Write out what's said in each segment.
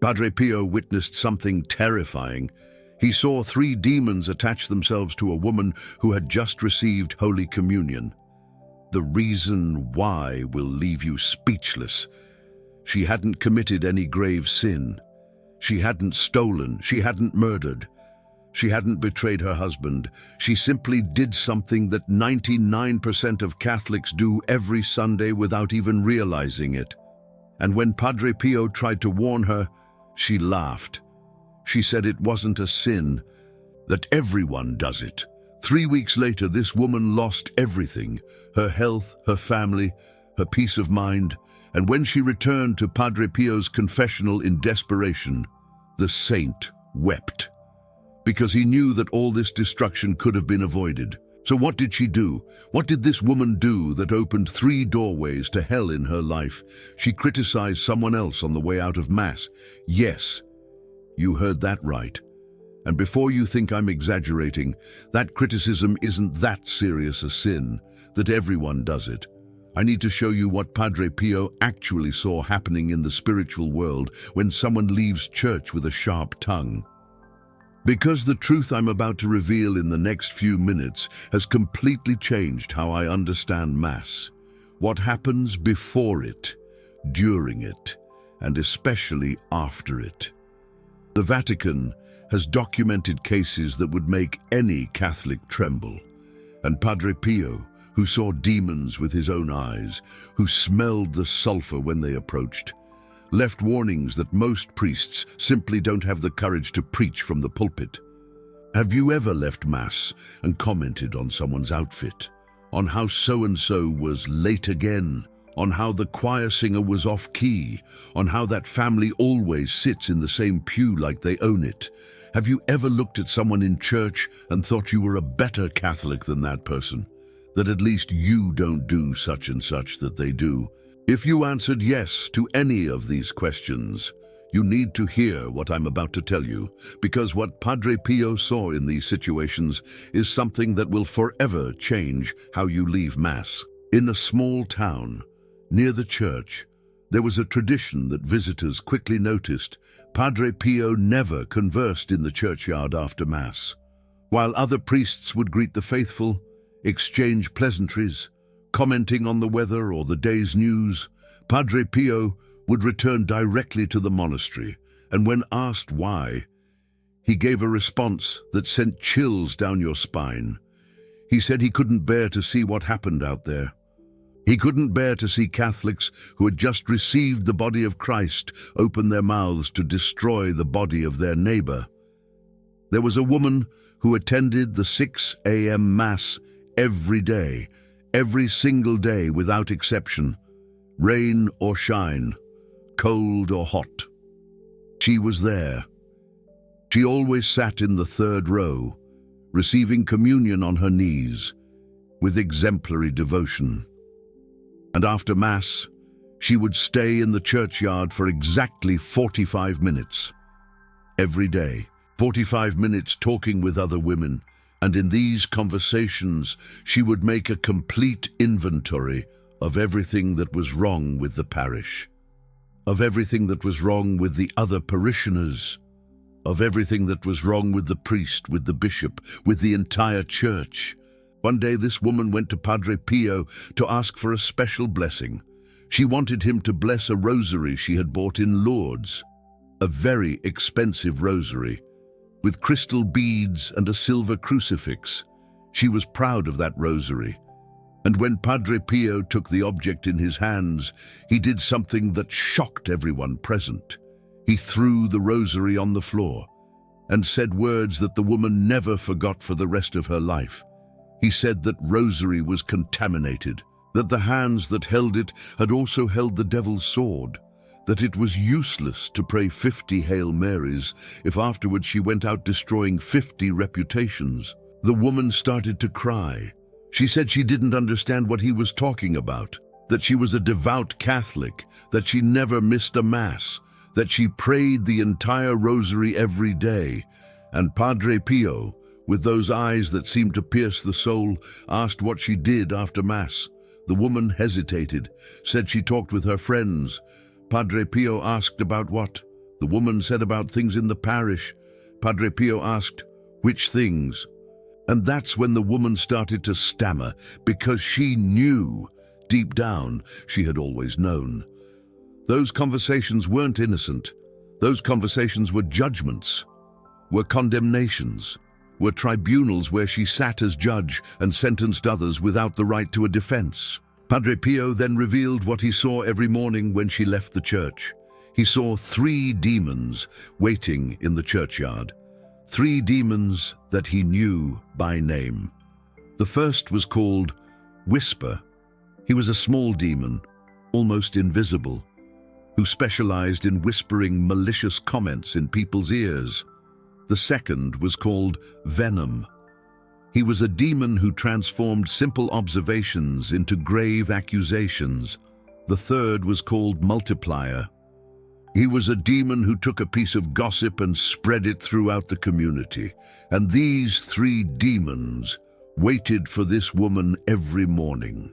Padre Pio witnessed something terrifying. He saw 3 demons attach themselves to a woman who had just received Holy Communion. The reason why will leave you speechless. She hadn't committed any grave sin. She hadn't stolen. She hadn't murdered. She hadn't betrayed her husband. She simply did something that 99% of Catholics do every Sunday without even realizing it. And when Padre Pio tried to warn her, she laughed. She said it wasn't a sin, that everyone does it. 3 weeks later, this woman lost everything, her health, her family, her peace of mind, and when she returned to Padre Pio's confessional in desperation, the saint wept, because he knew that all this destruction could have been avoided. So what did she do? What did this woman do that opened 3 doorways to hell in her life? She criticized someone else on the way out of Mass. Yes, you heard that right. And before you think I'm exaggerating, that criticism isn't that serious a sin, that everyone does it. I need to show you what Padre Pio actually saw happening in the spiritual world when someone leaves church with a sharp tongue. Because the truth I'm about to reveal in the next few minutes has completely changed how I understand Mass, what happens before it, during it, and especially after it. The Vatican has documented cases that would make any Catholic tremble. And Padre Pio, who saw demons with his own eyes, who smelled the sulfur when they approached, left warnings that most priests simply don't have the courage to preach from the pulpit. Have you ever left Mass and commented on someone's outfit, on how so-and-so was late again, on how the choir singer was off-key, on how that family always sits in the same pew like they own it? Have you ever looked at someone in church and thought you were a better Catholic than that person? That at least you don't do such and such that they do? If you answered yes to any of these questions, you need to hear what I'm about to tell you, because what Padre Pio saw in these situations is something that will forever change how you leave Mass. In a small town, near the church, there was a tradition that visitors quickly noticed. Padre Pio never conversed in the churchyard after Mass. While other priests would greet the faithful, exchange pleasantries, commenting on the weather or the day's news, Padre Pio would return directly to the monastery, and when asked why, he gave a response that sent chills down your spine. He said he couldn't bear to see what happened out there. He couldn't bear to see Catholics who had just received the body of Christ open their mouths to destroy the body of their neighbor. There was a woman who attended the 6 a.m. Mass every day, every single day without exception, rain or shine, cold or hot. She was there. She always sat in the 3rd row, receiving communion on her knees, with exemplary devotion. And after Mass, she would stay in the churchyard for exactly 45 minutes. Every day, 45 minutes talking with other women, and in these conversations, she would make a complete inventory of everything that was wrong with the parish, of everything that was wrong with the other parishioners, of everything that was wrong with the priest, with the bishop, with the entire church. One day this woman went to Padre Pio to ask for a special blessing. She wanted him to bless a rosary she had bought in Lourdes, a very expensive rosary, with crystal beads and a silver crucifix. She was proud of that rosary. And when Padre Pio took the object in his hands, he did something that shocked everyone present. He threw the rosary on the floor and said words that the woman never forgot for the rest of her life. He said that rosary was contaminated, that the hands that held it had also held the devil's sword, that it was useless to pray 50 Hail Marys if afterwards she went out destroying 50 reputations. The woman started to cry. She said she didn't understand what he was talking about, that she was a devout Catholic, that she never missed a Mass, that she prayed the entire rosary every day. And Padre Pio, with those eyes that seemed to pierce the soul, asked what she did after Mass. The woman hesitated, said she talked with her friends. Padre Pio asked about what. The woman said about things in the parish. Padre Pio asked, "Which things?" And that's when the woman started to stammer, because she knew, deep down, she had always known. Those conversations weren't innocent. Those conversations were judgments, were condemnations, were tribunals where she sat as judge and sentenced others without the right to a defense. Padre Pio then revealed what he saw every morning when she left the church. He saw 3 demons waiting in the churchyard. 3 demons that he knew by name. The first was called Whisper. He was a small demon, almost invisible, who specialized in whispering malicious comments in people's ears. The second was called Venom. He was a demon who transformed simple observations into grave accusations. The third was called Multiplier. He was a demon who took a piece of gossip and spread it throughout the community. And these 3 demons waited for this woman every morning,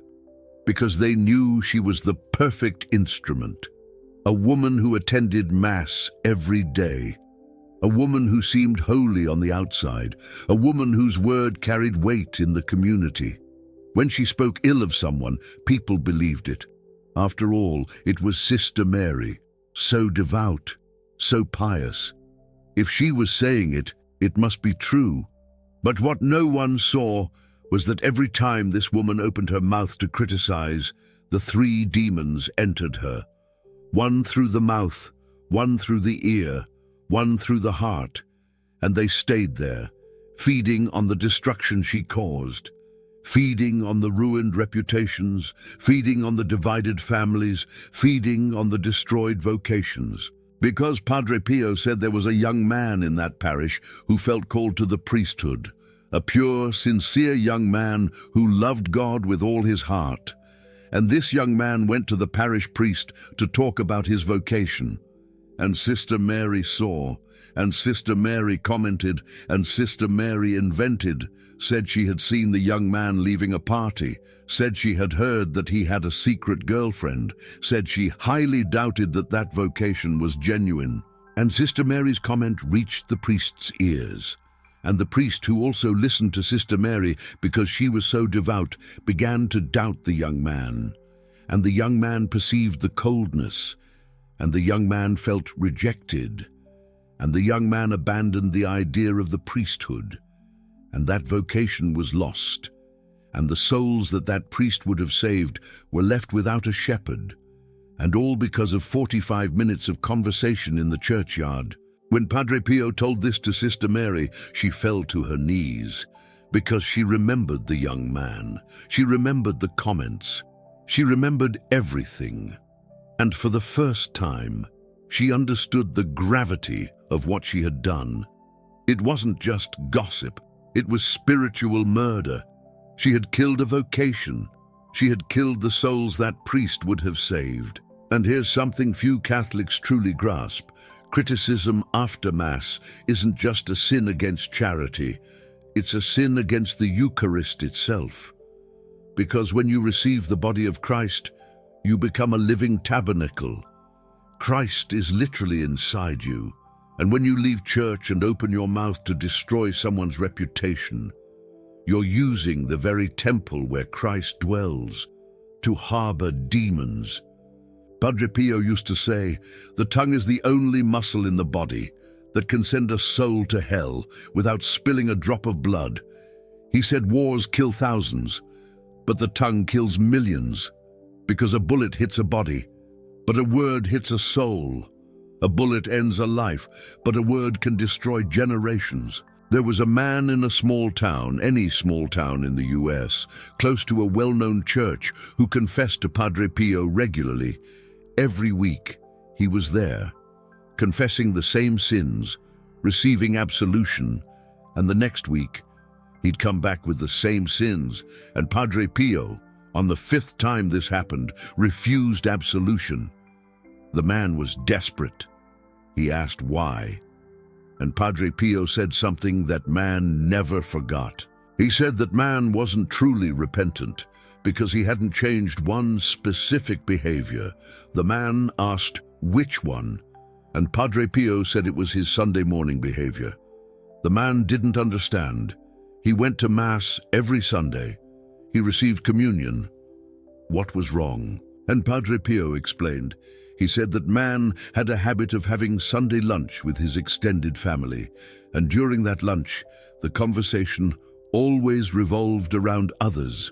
because they knew she was the perfect instrument. A woman who attended Mass every day. A woman who seemed holy on the outside. A woman whose word carried weight in the community. When she spoke ill of someone, people believed it. After all, it was Sister Mary, so devout, so pious. If she was saying it, it must be true. But what no one saw was that every time this woman opened her mouth to criticize, the 3 demons entered her. One through the mouth, one through the ear, one through the heart, and they stayed there, feeding on the destruction she caused, feeding on the ruined reputations, feeding on the divided families, feeding on the destroyed vocations. Because Padre Pio said there was a young man in that parish who felt called to the priesthood, a pure, sincere young man who loved God with all his heart. And this young man went to the parish priest to talk about his vocation. And Sister Mary saw, and Sister Mary commented, and Sister Mary invented, said she had seen the young man leaving a party, said she had heard that he had a secret girlfriend, said she highly doubted that that vocation was genuine. And Sister Mary's comment reached the priest's ears. And the priest, who also listened to Sister Mary because she was so devout, began to doubt the young man. And the young man perceived the coldness, and the young man felt rejected, and the young man abandoned the idea of the priesthood, and that vocation was lost, and the souls that that priest would have saved were left without a shepherd, and all because of 45 minutes of conversation in the churchyard. When Padre Pio told this to Sister Mary, she fell to her knees, because she remembered the young man, she remembered the comments, she remembered everything. And for the first time, she understood the gravity of what she had done. It wasn't just gossip, it was spiritual murder. She had killed a vocation. She had killed the souls that priest would have saved. And here's something few Catholics truly grasp. Criticism after Mass isn't just a sin against charity, it's a sin against the Eucharist itself. Because when you receive the body of Christ, you become a living tabernacle. Christ is literally inside you. And when you leave church and open your mouth to destroy someone's reputation, you're using the very temple where Christ dwells to harbor demons. Padre Pio used to say, the tongue is the only muscle in the body that can send a soul to hell without spilling a drop of blood. He said wars kill thousands, but the tongue kills millions, because a bullet hits a body, but a word hits a soul. A bullet ends a life, but a word can destroy generations. There was a man in a small town, any small town in the US, close to a well-known church, who confessed to Padre Pio regularly. Every week, he was there, confessing the same sins, receiving absolution, and the next week, he'd come back with the same sins, and Padre Pio, on the 5th time this happened, refused absolution. The man was desperate. He asked why, and Padre Pio said something that man never forgot. He said that man wasn't truly repentant because he hadn't changed one specific behavior. The man asked, which one? and Padre Pio said it was his Sunday morning behavior. The man didn't understand. He went to Mass every Sunday. He received communion. What was wrong? And Padre Pio explained. He said that man had a habit of having Sunday lunch with his extended family, and during that lunch, the conversation always revolved around others.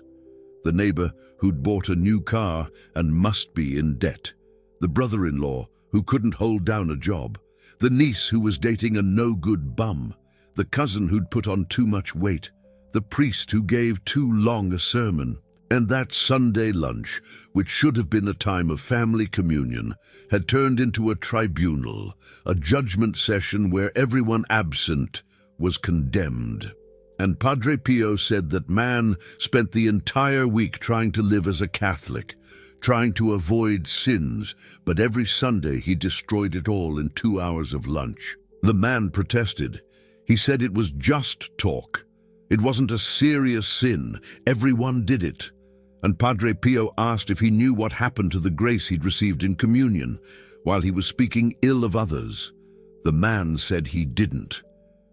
The neighbor who'd bought a new car and must be in debt, the brother-in-law who couldn't hold down a job, the niece who was dating a no-good bum, the cousin who'd put on too much weight, the priest who gave too long a sermon. And that Sunday lunch, which should have been a time of family communion, had turned into a tribunal, a judgment session where everyone absent was condemned. And Padre Pio said that man spent the entire week trying to live as a Catholic, trying to avoid sins, but every Sunday he destroyed it all in 2 hours of lunch. The man protested. He said it was just talk. It wasn't a serious sin. Everyone did it. And Padre Pio asked if he knew what happened to the grace he'd received in communion while he was speaking ill of others. The man said he didn't.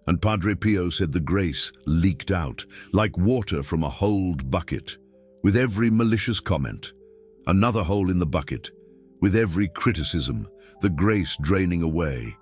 And Padre Pio said the grace leaked out like water from a holed bucket. With every malicious comment, another hole in the bucket. With every criticism, the grace draining away.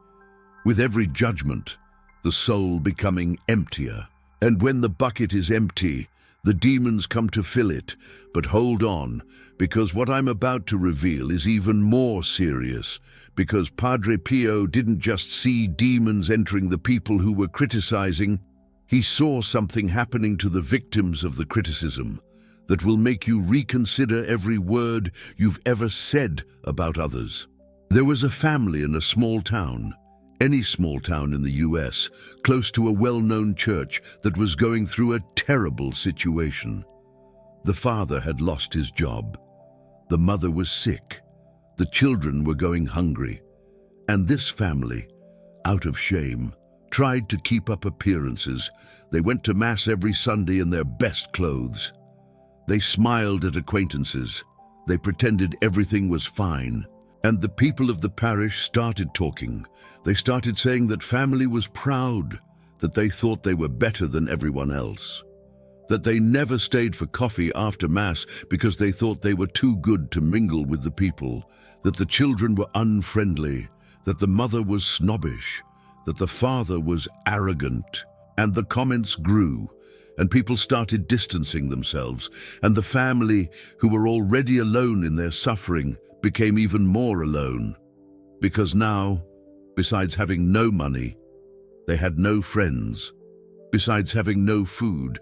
With every judgment, the soul becoming emptier. And when the bucket is empty, the demons come to fill it. But hold on, because what I'm about to reveal is even more serious, because Padre Pio didn't just see demons entering the people who were criticizing. He saw something happening to the victims of the criticism that will make you reconsider every word you've ever said about others. There was a family in a small town, any small town in the US, close to a well-known church that was going through a terrible situation. The father had lost his job. The mother was sick. The children were going hungry. And this family, out of shame, tried to keep up appearances. They went to Mass every Sunday in their best clothes. They smiled at acquaintances. They pretended everything was fine. And the people of the parish started talking. They started saying that family was proud, that they thought they were better than everyone else, that they never stayed for coffee after Mass because they thought they were too good to mingle with the people, that the children were unfriendly, that the mother was snobbish, that the father was arrogant. And the comments grew, and people started distancing themselves, and the family, who were already alone in their suffering, became even more alone, because now, besides having no money, they had no friends. Besides having no food,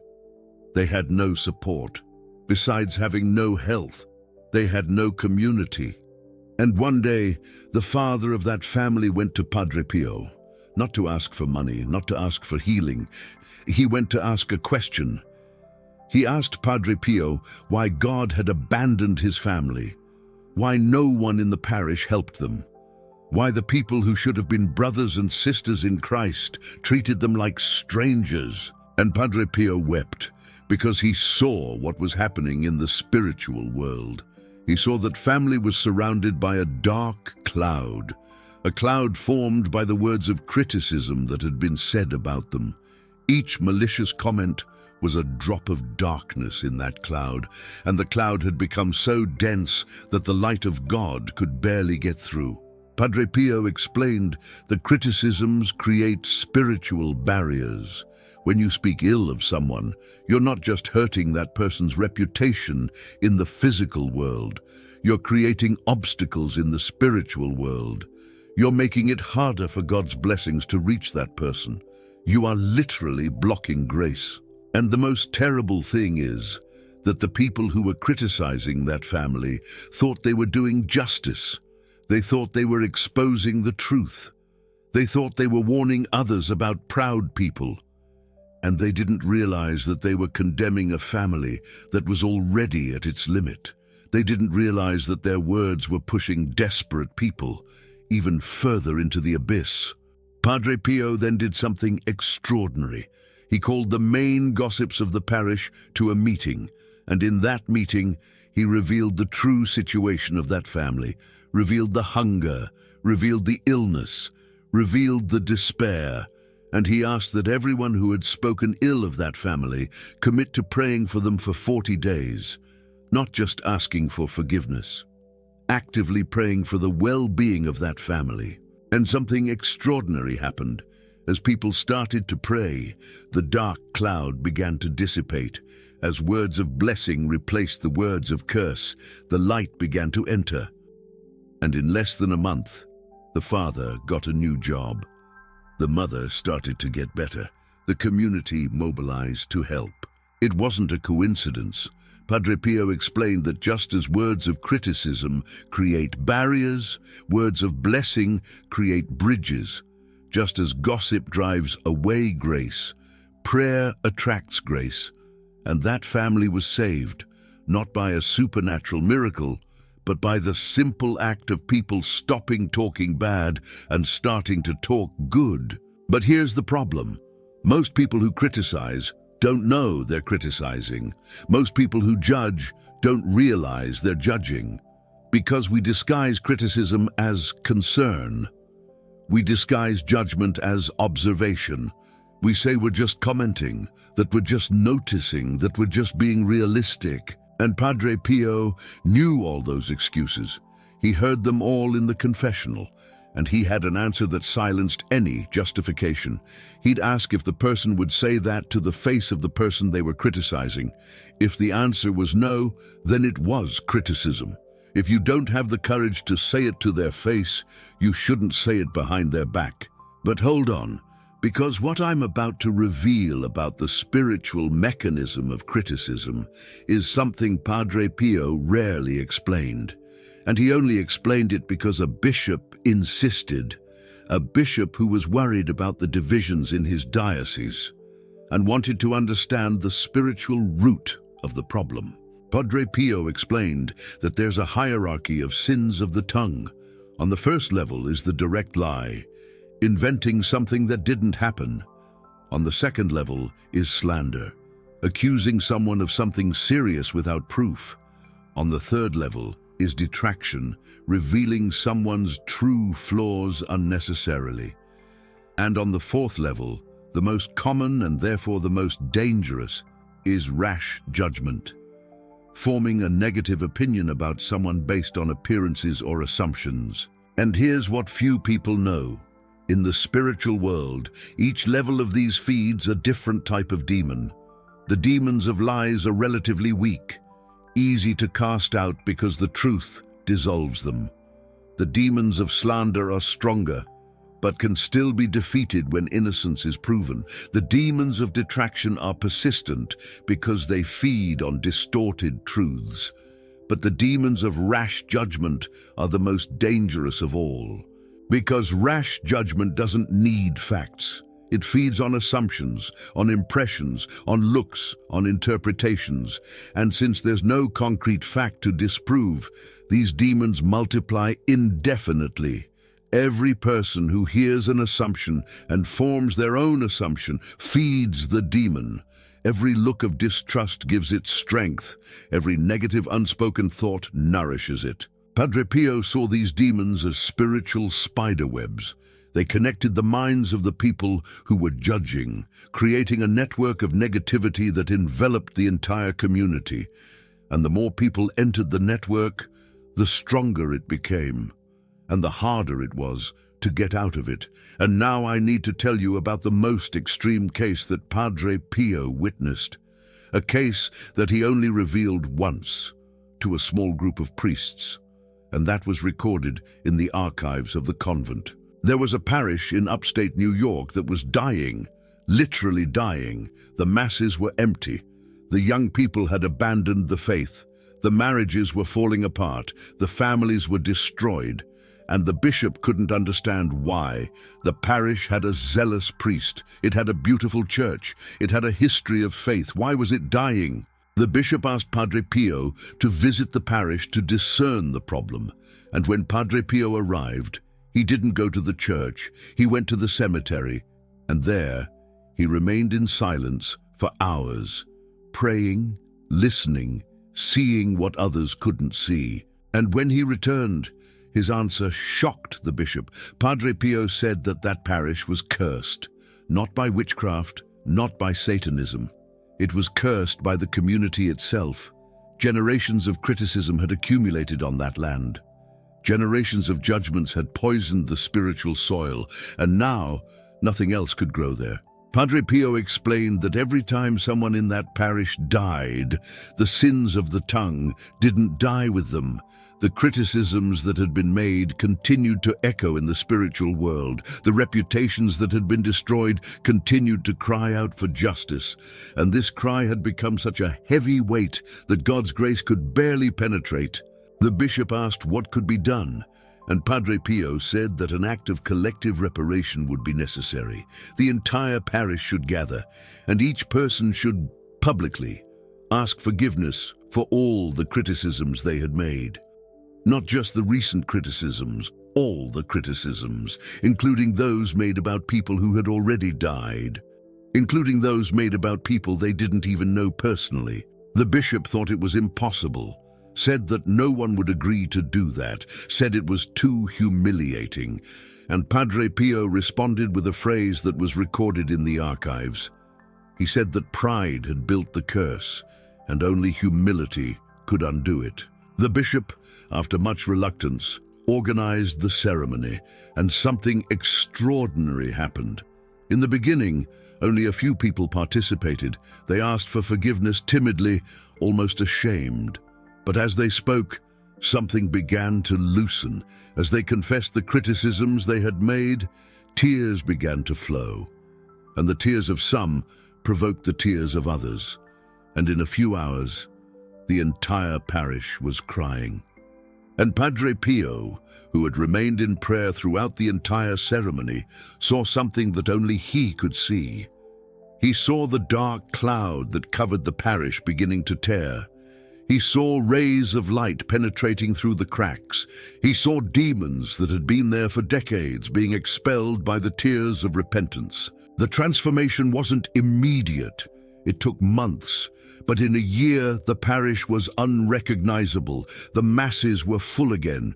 they had no support. Besides having no health, they had no community. And one day, the father of that family went to Padre Pio, not to ask for money, not to ask for healing. He went to ask a question. He asked Padre Pio why God had abandoned his family, why no one in the parish helped them, why the people who should have been brothers and sisters in Christ treated them like strangers. And Padre Pio wept because he saw what was happening in the spiritual world. He saw that family was surrounded by a dark cloud, a cloud formed by the words of criticism that had been said about them. Each malicious comment was a drop of darkness in that cloud, and the cloud had become so dense that the light of God could barely get through. Padre Pio explained that criticisms create spiritual barriers. When you speak ill of someone, you're not just hurting that person's reputation in the physical world. You're creating obstacles in the spiritual world. You're making it harder for God's blessings to reach that person. You are literally blocking grace. And the most terrible thing is that the people who were criticizing that family thought they were doing justice. They thought they were exposing the truth. They thought they were warning others about proud people. And they didn't realize that they were condemning a family that was already at its limit. They didn't realize that their words were pushing desperate people even further into the abyss. Padre Pio then did something extraordinary. He called the main gossips of the parish to a meeting, and in that meeting, he revealed the true situation of that family, revealed the hunger, revealed the illness, revealed the despair, and he asked that everyone who had spoken ill of that family commit to praying for them for 40 days, not just asking for forgiveness, actively praying for the well-being of that family. And something extraordinary happened. As people started to pray, the dark cloud began to dissipate. As words of blessing replaced the words of curse, the light began to enter. And in less than a month, the father got a new job. The mother started to get better. The community mobilized to help. It wasn't a coincidence. Padre Pio explained that just as words of criticism create barriers, words of blessing create bridges. Just as gossip drives away grace, prayer attracts grace. And that family was saved, not by a supernatural miracle, but by the simple act of people stopping talking bad and starting to talk good. But here's the problem. Most people who criticize don't know they're criticizing. Most people who judge don't realize they're judging. Because we disguise criticism as concern. We disguise judgment as observation. We say we're just commenting, that we're just noticing, that we're just being realistic. And Padre Pio knew all those excuses. He heard them all in the confessional, and he had an answer that silenced any justification. He'd ask if the person would say that to the face of the person they were criticizing. If the answer was no, then it was criticism. If you don't have the courage to say it to their face, you shouldn't say it behind their back. But hold on, because what I'm about to reveal about the spiritual mechanism of criticism is something Padre Pio rarely explained. And he only explained it because a bishop insisted, a bishop who was worried about the divisions in his diocese and wanted to understand the spiritual root of the problem. Padre Pio explained that there's a hierarchy of sins of the tongue. On the first level is the direct lie, inventing something that didn't happen. On the second level is slander, accusing someone of something serious without proof. On the third level is detraction, revealing someone's true flaws unnecessarily. And on the fourth level, the most common and therefore the most dangerous, is rash judgment, forming a negative opinion about someone based on appearances or assumptions. And here's what few people know. In the spiritual world, each level of these feeds a different type of demon. The demons of lies are relatively weak, easy to cast out because the truth dissolves them. The demons of slander are stronger, but can still be defeated when innocence is proven. The demons of detraction are persistent because they feed on distorted truths. But the demons of rash judgment are the most dangerous of all. Because rash judgment doesn't need facts. It feeds on assumptions, on impressions, on looks, on interpretations. And since there's no concrete fact to disprove, these demons multiply indefinitely. Every person who hears an assumption and forms their own assumption feeds the demon. Every look of distrust gives it strength. Every negative unspoken thought nourishes it. Padre Pio saw these demons as spiritual spiderwebs. They connected the minds of the people who were judging, creating a network of negativity that enveloped the entire community. And the more people entered the network, the stronger it became, and the harder it was to get out of it. And now I need to tell you about the most extreme case that Padre Pio witnessed, a case that he only revealed once to a small group of priests, and that was recorded in the archives of the convent. There was a parish in upstate New York that was dying, literally dying. The masses were empty. The young people had abandoned the faith. The marriages were falling apart. The families were destroyed. And the bishop couldn't understand why. The parish had a zealous priest. It had a beautiful church. It had a history of faith. Why was it dying? The bishop asked Padre Pio to visit the parish to discern the problem. And when Padre Pio arrived, he didn't go to the church. He went to the cemetery. And there, he remained in silence for hours, praying, listening, seeing what others couldn't see. And when he returned, His answer shocked the bishop. Padre Pio said that that parish was cursed, not by witchcraft, not by Satanism. It was cursed by the community itself. Generations of criticism had accumulated on that land. Generations of judgments had poisoned the spiritual soil, and now nothing else could grow there. Padre Pio explained that every time someone in that parish died, the sins of the tongue didn't die with them. The criticisms that had been made continued to echo in the spiritual world. The reputations that had been destroyed continued to cry out for justice. And this cry had become such a heavy weight that God's grace could barely penetrate. The bishop asked what could be done, and Padre Pio said that an act of collective reparation would be necessary. The entire parish should gather, and each person should publicly ask forgiveness for all the criticisms they had made. Not just the recent criticisms, all the criticisms, including those made about people who had already died, including those made about people they didn't even know personally. The bishop thought it was impossible, said that no one would agree to do that, said it was too humiliating, and Padre Pio responded with a phrase that was recorded in the archives. He said that pride had built the curse, and only humility could undo it. The bishop, after much reluctance, organized the ceremony, and something extraordinary happened. In the beginning, only a few people participated. They asked for forgiveness timidly, almost ashamed. But as they spoke, something began to loosen. As they confessed the criticisms they had made, tears began to flow. And the tears of some provoked the tears of others. And in a few hours, the entire parish was crying. And Padre Pio, who had remained in prayer throughout the entire ceremony, saw something that only he could see. He saw the dark cloud that covered the parish beginning to tear. He saw rays of light penetrating through the cracks. He saw demons that had been there for decades being expelled by the tears of repentance. The transformation wasn't immediate. It took months. But in a year, the parish was unrecognizable. The masses were full again.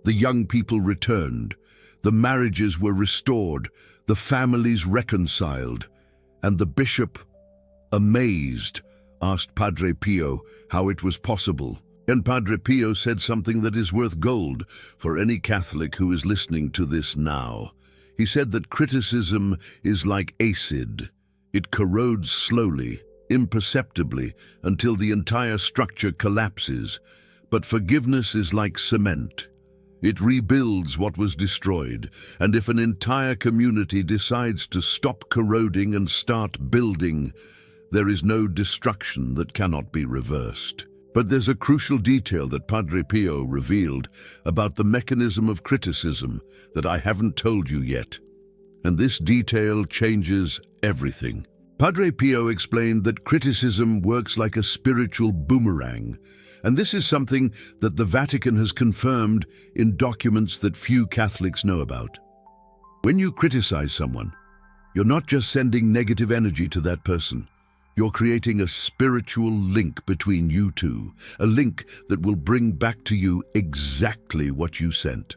The young people returned. The marriages were restored. The families reconciled. And the bishop, amazed, asked Padre Pio how it was possible. And Padre Pio said something that is worth gold for any Catholic who is listening to this now. He said that criticism is like acid. It corrodes slowly, imperceptibly, until the entire structure collapses. But forgiveness is like cement. It rebuilds what was destroyed, and if an entire community decides to stop corroding and start building, there is no destruction that cannot be reversed. But there's a crucial detail that Padre Pio revealed about the mechanism of criticism that I haven't told you yet. And this detail changes everything. Padre Pio explained that criticism works like a spiritual boomerang, and this is something that the Vatican has confirmed in documents that few Catholics know about. When you criticize someone, you're not just sending negative energy to that person. You're creating a spiritual link between you two, a link that will bring back to you exactly what you sent,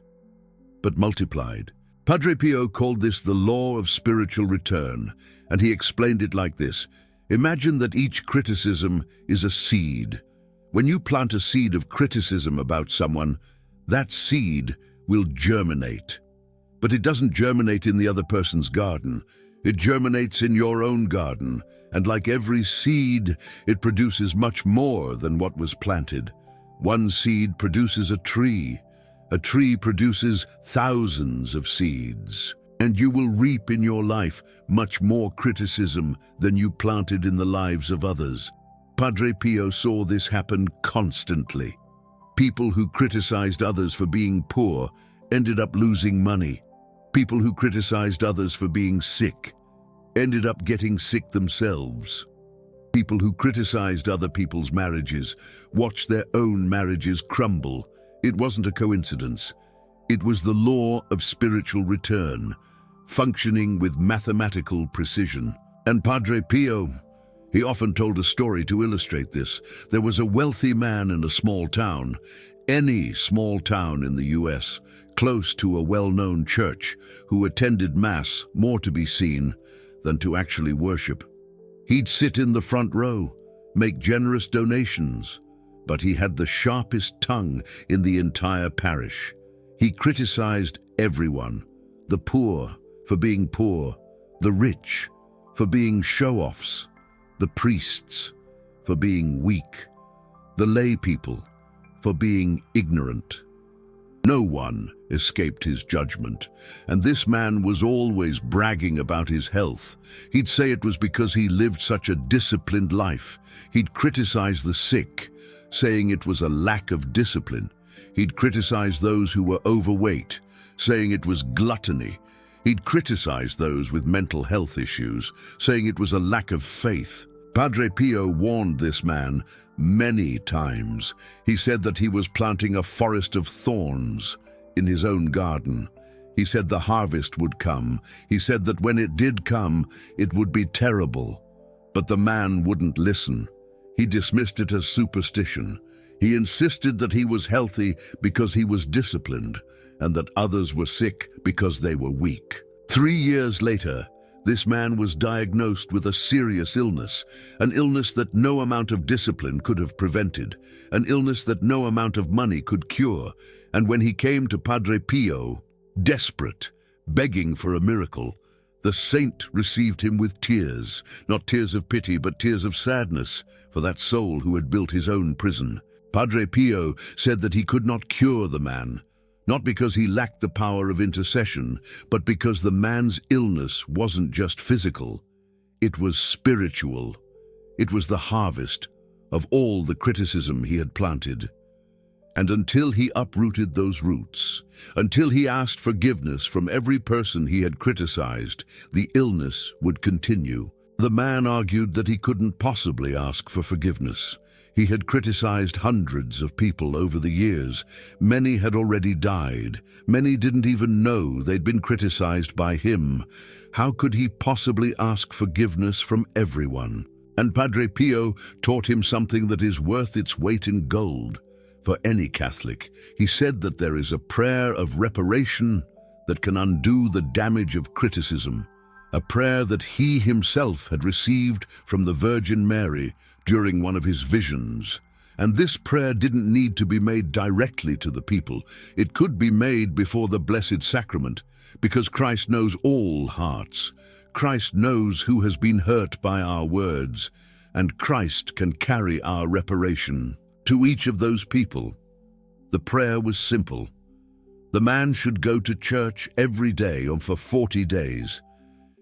but multiplied. Padre Pio called this the law of spiritual return, and he explained it like this. Imagine that each criticism is a seed. When you plant a seed of criticism about someone, that seed will germinate. But it doesn't germinate in the other person's garden. It germinates in your own garden, and like every seed, it produces much more than what was planted. One seed produces a tree. A tree produces thousands of seeds. And you will reap in your life much more criticism than you planted in the lives of others. Padre Pio saw this happen constantly. People who criticized others for being poor ended up losing money. People who criticized others for being sick ended up getting sick themselves. People who criticized other people's marriages watched their own marriages crumble. It wasn't a coincidence. It was the law of spiritual return, functioning with mathematical precision. And Padre Pio, he often told a story to illustrate this. There was a wealthy man in a small town. Any small town in the US, close to a well-known church, who attended Mass more to be seen than to actually worship. He'd sit in the front row, make generous donations, but he had the sharpest tongue in the entire parish. He criticized everyone, the poor for being poor, the rich for being show-offs, the priests for being weak, the lay people for being ignorant. No one escaped his judgment, and this man was always bragging about his health. He'd say it was because he lived such a disciplined life. He'd criticize the sick, saying it was a lack of discipline. He'd criticize those who were overweight, saying it was gluttony. He'd criticize those with mental health issues, saying it was a lack of faith. Padre Pio warned this man many times. He said that he was planting a forest of thorns in his own garden. He said the harvest would come. He said that when it did come, it would be terrible. But the man wouldn't listen. He dismissed it as superstition. He insisted that he was healthy because he was disciplined, and that others were sick because they were weak. 3 years later, this man was diagnosed with a serious illness, an illness that no amount of discipline could have prevented, an illness that no amount of money could cure. And when he came to Padre Pio, desperate, begging for a miracle, the saint received him with tears, not tears of pity, but tears of sadness for that soul who had built his own prison. Padre Pio said that he could not cure the man, not because he lacked the power of intercession, but because the man's illness wasn't just physical, it was spiritual. It was the harvest of all the criticism he had planted. And until he uprooted those roots, until he asked forgiveness from every person he had criticized, the illness would continue. The man argued that he couldn't possibly ask for forgiveness. He had criticized hundreds of people over the years. Many had already died. Many didn't even know they'd been criticized by him. How could he possibly ask forgiveness from everyone? And Padre Pio taught him something that is worth its weight in gold for any Catholic. He said that there is a prayer of reparation that can undo the damage of criticism, a prayer that he himself had received from the Virgin Mary during one of his visions. And this prayer didn't need to be made directly to the people. It could be made before the Blessed Sacrament, because Christ knows all hearts. Christ knows who has been hurt by our words, and Christ can carry our reparation. To each of those people, the prayer was simple. The man should go to church every day and for 40 days.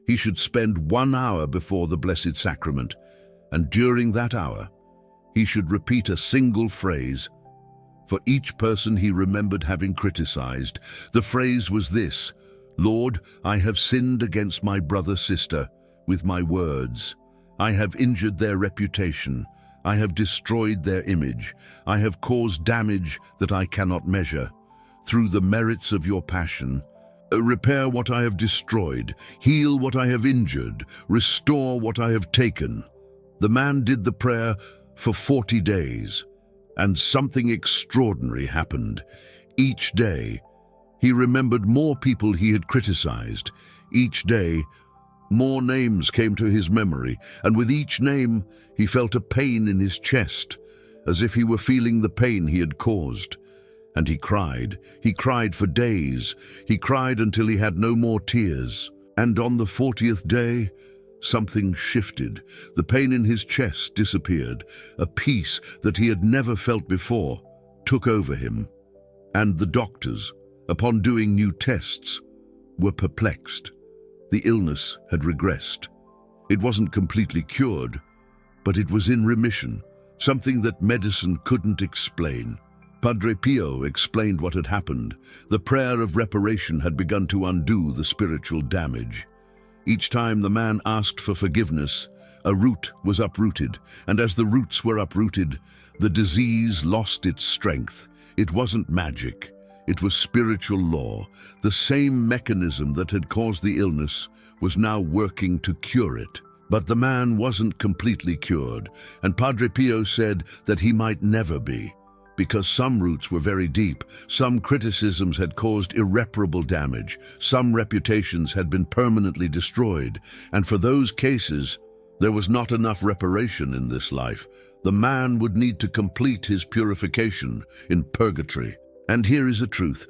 He should spend 1 hour before the Blessed Sacrament, and during that hour, he should repeat a single phrase. For each person he remembered having criticized, the phrase was this: Lord, I have sinned against my brother-sister with my words. I have injured their reputation. I have destroyed their image. I have caused damage that I cannot measure. Through the merits of your passion, repair what I have destroyed, heal what I have injured, restore what I have taken. The man did the prayer for 40 days, and something extraordinary happened. Each day, he remembered more people he had criticized. Each day, more names came to his memory, and with each name, he felt a pain in his chest, as if he were feeling the pain he had caused. And he cried. He cried for days. He cried until he had no more tears. And on the 40th day, something shifted. The pain in his chest disappeared. A peace that he had never felt before took over him. And the doctors, upon doing new tests, were perplexed. The illness had regressed. It wasn't completely cured, but it was in remission, something that medicine couldn't explain. Padre Pio explained what had happened. The prayer of reparation had begun to undo the spiritual damage. Each time the man asked for forgiveness, a root was uprooted, and as the roots were uprooted, the disease lost its strength. It wasn't magic. It was spiritual law. The same mechanism that had caused the illness was now working to cure it. But the man wasn't completely cured, and Padre Pio said that he might never be. because some roots were very deep, some criticisms had caused irreparable damage, some reputations had been permanently destroyed, and for those cases, there was not enough reparation in this life. The man would need to complete his purification in purgatory. And here is a truth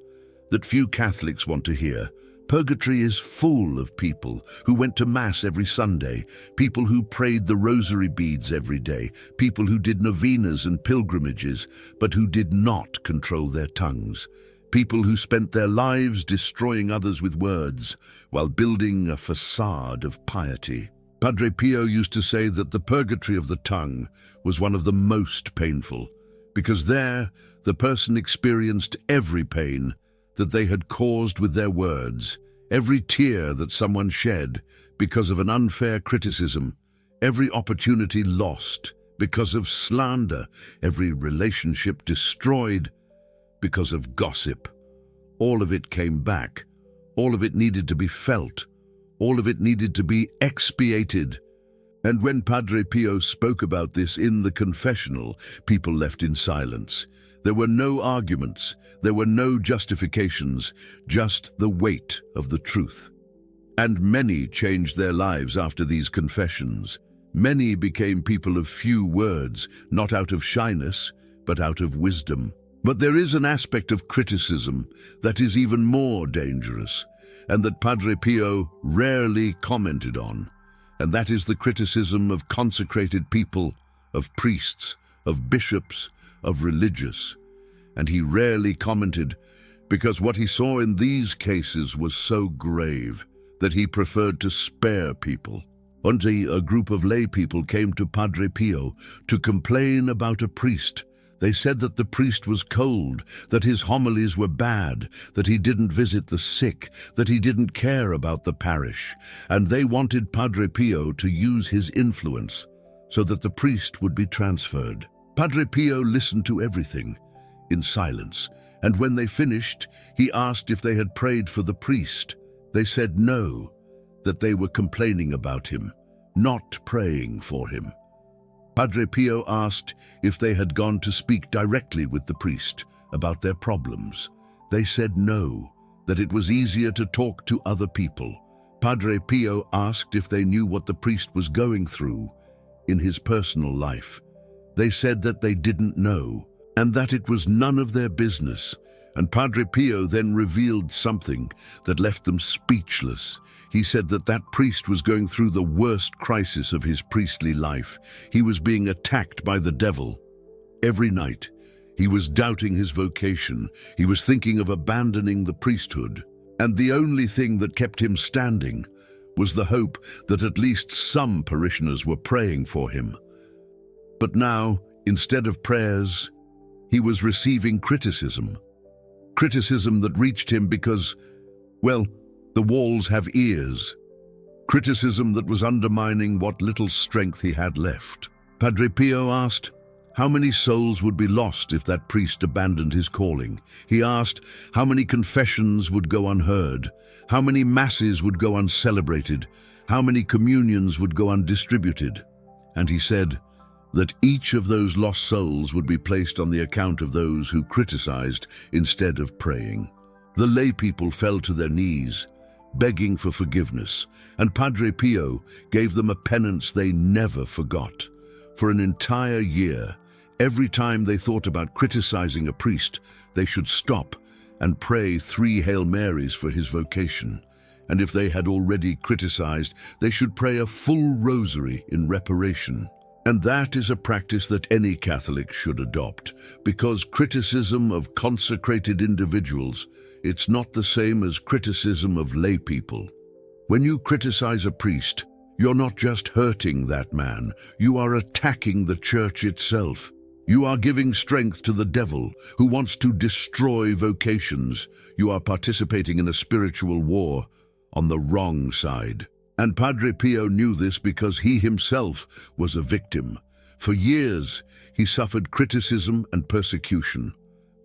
that few Catholics want to hear. Purgatory is full of people who went to Mass every Sunday, people who prayed the rosary beads every day, people who did novenas and pilgrimages, but who did not control their tongues, people who spent their lives destroying others with words while building a facade of piety. Padre Pio used to say that the purgatory of the tongue was one of the most painful, because there the person experienced every pain that they had caused with their words, every tear that someone shed because of an unfair criticism, every opportunity lost because of slander, every relationship destroyed because of gossip. All of it came back. All of it needed to be felt. All of it needed to be expiated. And when Padre Pio spoke about this in the confessional, people left in silence. There were no arguments, there were no justifications, just the weight of the truth. And many changed their lives after these confessions. Many became people of few words, not out of shyness, but out of wisdom. But there is an aspect of criticism that is even more dangerous, and that Padre Pio rarely commented on, and that is the criticism of consecrated people, of priests, of bishops, of religious. And he rarely commented because what he saw in these cases was so grave that he preferred to spare people. One day, a group of lay people came to Padre Pio to complain about a priest. They said that the priest was cold, that his homilies were bad, that he didn't visit the sick, that he didn't care about the parish, and they wanted Padre Pio to use his influence so that the priest would be transferred. Padre Pio listened to everything in silence, and when they finished, he asked if they had prayed for the priest. They said no, that they were complaining about him, not praying for him. Padre Pio asked if they had gone to speak directly with the priest about their problems. They said no, that it was easier to talk to other people. Padre Pio asked if they knew what the priest was going through in his personal life. They said that they didn't know, and that it was none of their business. And Padre Pio then revealed something that left them speechless. He said that that priest was going through the worst crisis of his priestly life. He was being attacked by the devil. Every night, he was doubting his vocation. He was thinking of abandoning the priesthood. And the only thing that kept him standing was the hope that at least some parishioners were praying for him. But now, instead of prayers, he was receiving criticism. Criticism that reached him because, well, the walls have ears. Criticism that was undermining what little strength he had left. Padre Pio asked how many souls would be lost if that priest abandoned his calling. He asked how many confessions would go unheard, how many masses would go uncelebrated, how many communions would go undistributed. And he said that each of those lost souls would be placed on the account of those who criticized instead of praying. The lay people fell to their knees, begging for forgiveness, and Padre Pio gave them a penance they never forgot. For an entire year, every time they thought about criticizing a priest, they should stop and pray 3 Hail Marys for his vocation. And if they had already criticized, they should pray a full rosary in reparation. And that is a practice that any Catholic should adopt, because criticism of consecrated individuals, it's not the same as criticism of lay people. When you criticize a priest, you're not just hurting that man, you are attacking the church itself. You are giving strength to the devil who wants to destroy vocations. You are participating in a spiritual war on the wrong side. And Padre Pio knew this because he himself was a victim. For years, he suffered criticism and persecution.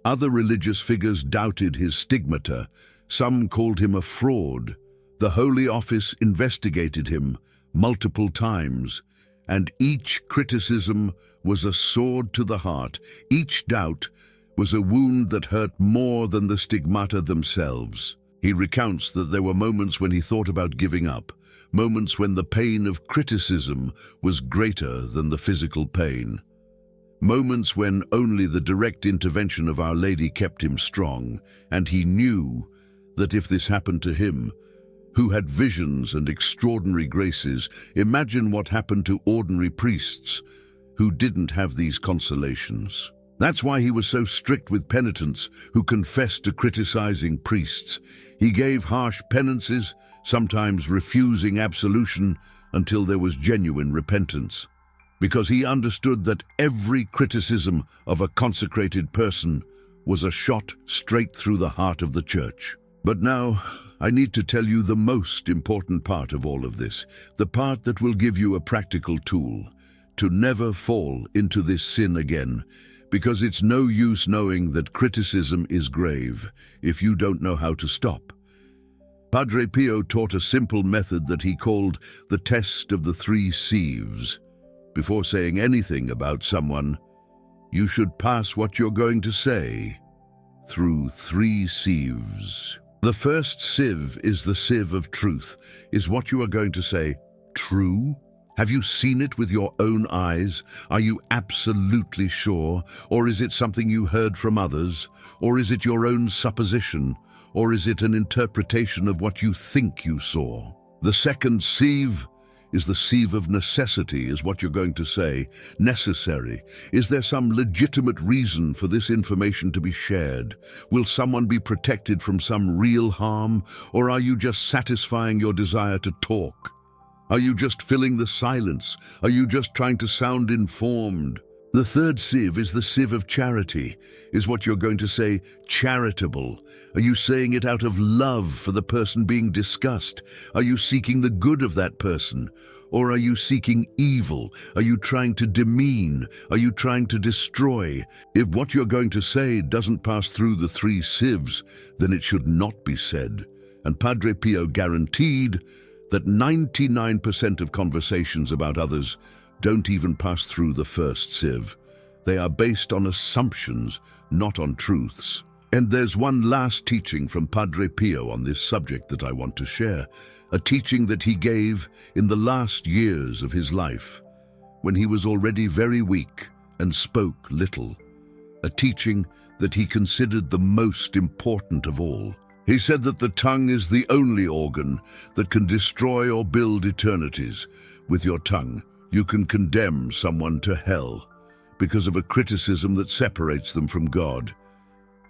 Other religious figures doubted his stigmata. Some called him a fraud. The Holy Office investigated him multiple times, and each criticism was a sword to the heart. Each doubt was a wound that hurt more than the stigmata themselves. He recounts that there were moments when he thought about giving up, moments when the pain of criticism was greater than the physical pain, moments when only the direct intervention of Our Lady kept him strong, and he knew that if this happened to him, who had visions and extraordinary graces, imagine what happened to ordinary priests who didn't have these consolations. That's why he was so strict with penitents who confessed to criticizing priests. He gave harsh penances, sometimes refusing absolution until there was genuine repentance, because he understood that every criticism of a consecrated person was a shot straight through the heart of the Church. But now, I need to tell you the most important part of all of this, the part that will give you a practical tool to never fall into this sin again, because it's no use knowing that criticism is grave if you don't know how to stop. Padre Pio taught a simple method that he called the test of the 3 sieves. Before saying anything about someone, you should pass what you're going to say through 3 sieves. The first sieve is the sieve of truth. Is what you are going to say true? Have you seen it with your own eyes? Are you absolutely sure? Or is it something you heard from others? Or is it your own supposition? Or is it an interpretation of what you think you saw? The second sieve is the sieve of necessity, is what you're going to say. Necessary. Is there some legitimate reason for this information to be shared? Will someone be protected from some real harm? Or are you just satisfying your desire to talk? Are you just filling the silence? Are you just trying to sound informed? The third sieve is the sieve of charity. Is what you're going to say charitable? Are you saying it out of love for the person being discussed? Are you seeking the good of that person? Or are you seeking evil? Are you trying to demean? Are you trying to destroy? If what you're going to say doesn't pass through the 3 sieves, then it should not be said. And Padre Pio guaranteed that 99% of conversations about others don't even pass through the first sieve. They are based on assumptions, not on truths. And there's one last teaching from Padre Pio on this subject that I want to share, a teaching that he gave in the last years of his life, when he was already very weak and spoke little, a teaching that he considered the most important of all. He said that the tongue is the only organ that can destroy or build eternities. With your tongue, you can condemn someone to hell because of a criticism that separates them from God.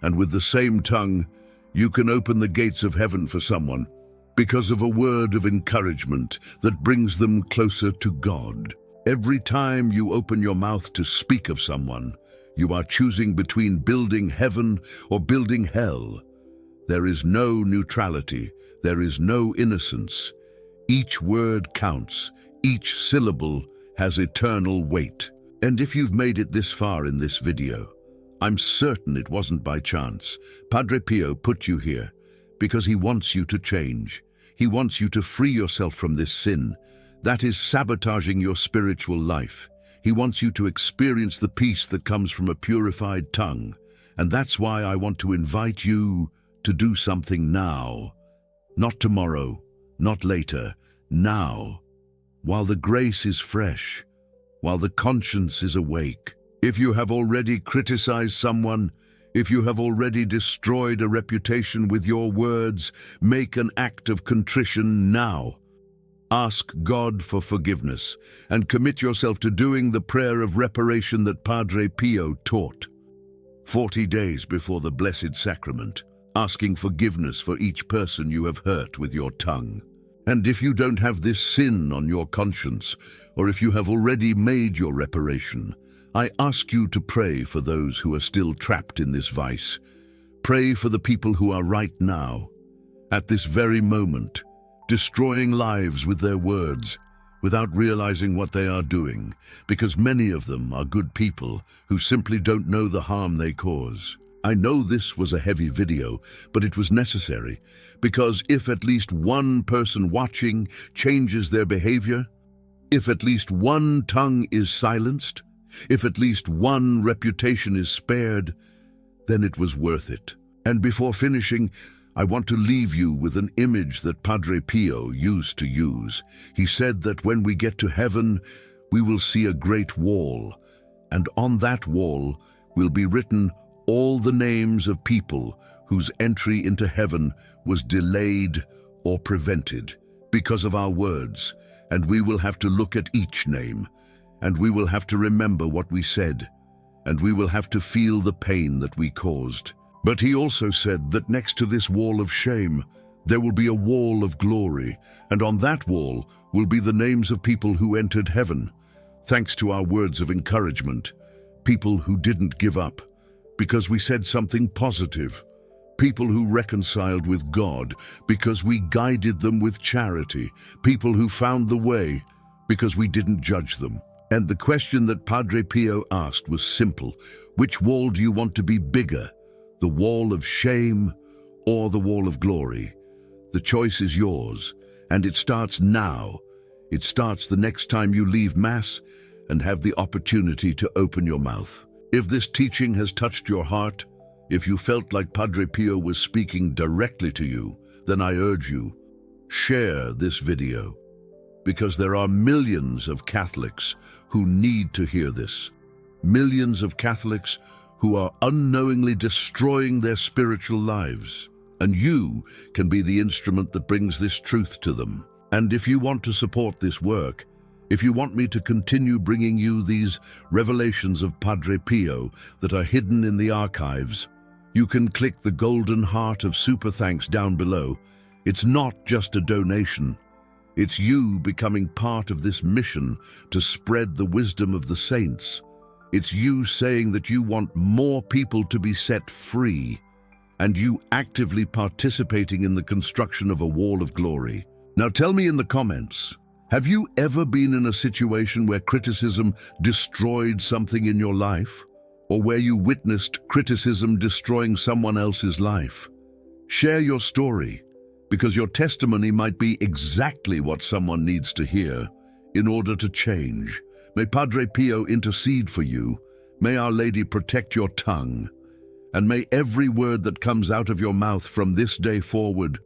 And with the same tongue, you can open the gates of heaven for someone because of a word of encouragement that brings them closer to God. Every time you open your mouth to speak of someone, you are choosing between building heaven or building hell. There is no neutrality. There is no innocence. Each word counts. Each syllable has eternal weight. And if you've made it this far in this video, I'm certain it wasn't by chance. Padre Pio put you here because he wants you to change. He wants you to free yourself from this sin that is sabotaging your spiritual life. He wants you to experience the peace that comes from a purified tongue. And that's why I want to invite you to do something now. Not tomorrow, not later, now. While the grace is fresh, while the conscience is awake. If you have already criticized someone, if you have already destroyed a reputation with your words, make an act of contrition now. Ask God for forgiveness and commit yourself to doing the prayer of reparation that Padre Pio taught. 40 days before the Blessed Sacrament, asking forgiveness for each person you have hurt with your tongue. And if you don't have this sin on your conscience, or if you have already made your reparation, I ask you to pray for those who are still trapped in this vice. Pray for the people who are right now, at this very moment, destroying lives with their words, without realizing what they are doing, because many of them are good people who simply don't know the harm they cause. I know this was a heavy video, but it was necessary, because if at least one person watching changes their behavior, if at least one tongue is silenced, if at least one reputation is spared, then it was worth it. And before finishing, I want to leave you with an image that Padre Pio used to use. He said that when we get to heaven, we will see a great wall, and on that wall will be written all the names of people whose entry into heaven was delayed or prevented because of our words, and we will have to look at each name, and we will have to remember what we said, and we will have to feel the pain that we caused. But he also said that next to this wall of shame, there will be a wall of glory, and on that wall will be the names of people who entered heaven, thanks to our words of encouragement, people who didn't give up, because we said something positive, people who reconciled with God because we guided them with charity, people who found the way because we didn't judge them. And the question that Padre Pio asked was simple. Which wall do you want to be bigger? The wall of shame or the wall of glory? The choice is yours, and it starts now. It starts the next time you leave Mass and have the opportunity to open your mouth. If this teaching has touched your heart, if you felt like Padre Pio was speaking directly to you, then I urge you, share this video, because there are millions of Catholics who need to hear this. Millions of Catholics who are unknowingly destroying their spiritual lives, and you can be the instrument that brings this truth to them. And if you want to support this work, if you want me to continue bringing you these revelations of Padre Pio that are hidden in the archives, you can click the golden heart of super thanks down below. It's not just a donation. It's you becoming part of this mission to spread the wisdom of the saints. It's you saying that you want more people to be set free, and you actively participating in the construction of a wall of glory. Now tell me in the comments, have you ever been in a situation where criticism destroyed something in your life? Or where you witnessed criticism destroying someone else's life? Share your story, because your testimony might be exactly what someone needs to hear in order to change. May Padre Pio intercede for you. May Our Lady protect your tongue. And may every word that comes out of your mouth from this day forward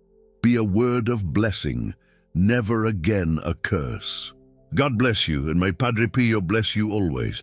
be a word of blessing, never again a curse. God bless you, and may Padre Pio bless you always.